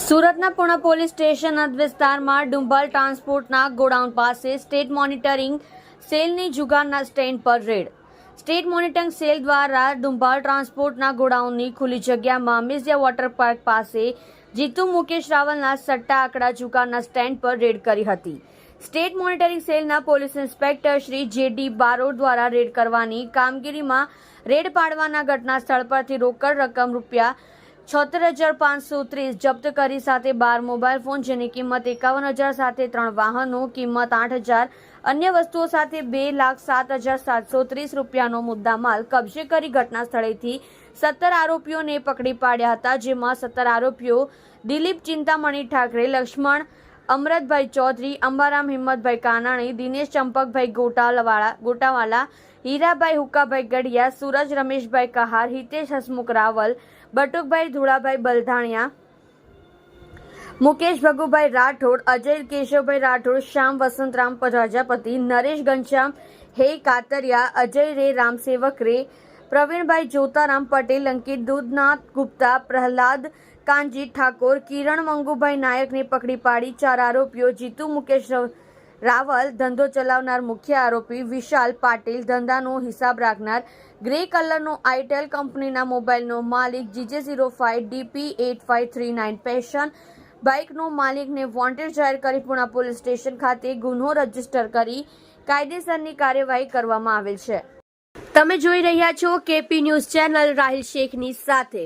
સુરતના Puna police station હદ વિસ્તારમાં ડુંભાલ ટ્રાન્સપોર્ટના ગોડાઉન પાસે સ્ટેટ મોનિટરિંગ સેલની જુગારના સ્ટેન્ડ પર રેડ. સ્ટેટ મોનિટરિંગ સેલ દ્વારા ડુંભાલ ટ્રાન્સપોર્ટના ગોડાઉનની ખુલ્લી જગ્યામાં મિઝિયા વોટર પાર્ક પાસે જીતુ મુકેશ રાવલના સટ્ટા આંકડા જુગારના સ્ટેન્ડ પર રેડ કરી હતી. સ્ટેટ મોનિટરિંગ સેલના પોલીસ ઇન્સ્પેક્ટર શ્રી જે.ડી. બારોટ દ્વારા રેડ કરવાની કામગીરીમાં રેડ પાડવાના ઘટના સ્થળ પરથી રોકડ રકમ રૂપિયા 76,530 જપ્ત કરી સાથે 12 મોબાઈલ ફોન જેની કિંમત 51,000 સાથે 3 વાહનો કિંમત 8,000 અન્ય વસ્તુઓ સાથે 2,07,730 રૂપિયાનો મુદ્દામાલ કબજે કરી ઘટના સ્થળેથી 17 આરોપીઓને પકડી પાડ્યા હતા, જેમાં 17 આરોપીઓ દિલીપ ચિંતામણી ઠાકરે, લક્ષ્મણ અમરતભાઈ ચૌધરી, અંબારામ હિંમતભાઈ કાનાણી, દિનેશ ચંપકભાઈ ગોટાવાલા, હીરાભાઈ હુકાભાઈ ગઢિયા, સૂરજ રમેશભાઈ કહાર, હિતેશ હસમુખ રાવલ, બટુકભાઈ ધુળાભાઈ બલધાણિયા, મુકેશ ભગુભાઈ રાઠોડ, અજય કેશવભાઈ રાઠોડ, શ્યામ વસંતરામ પ્રજાપતિ, નરેશ ઘનશ્યામ હે કાતરિયા, અજય રે રામસેવક રે, પ્રવીણભાઈ જોતારામ પટેલ, અંકિત દૂધનાથ ગુપ્તા, પ્રહલાદ કાનજી ઠાકોર, કિરણ મંગુભાઈ નાયકને પકડી પાડી 4 આરોપીઓ જીતુ મુકેશ રાવલ ધંધો ચલાવનાર, મુખ્ય આરોપી વિશાલ પાટીલ ધંધાનો હિસાબ રાખનાર, ગ્રે કલરનો આઈટેલ કંપનીના મોબાઈલનો માલિક GJ05 DP8539 પેશન બાઇકનો માલિકને વોન્ટેડ જાહેર કરી પૂણા પોલીસ સ્ટેશન ખાતે ગુનો રજીસ્ટર કરી કાયદેસરની કાર્યવાહી કરવામાં આવેલ છે. તમે જોઈ રહ્યા છો KP ન્યૂઝ ચેનલ રાહિલ શેખની સાથે.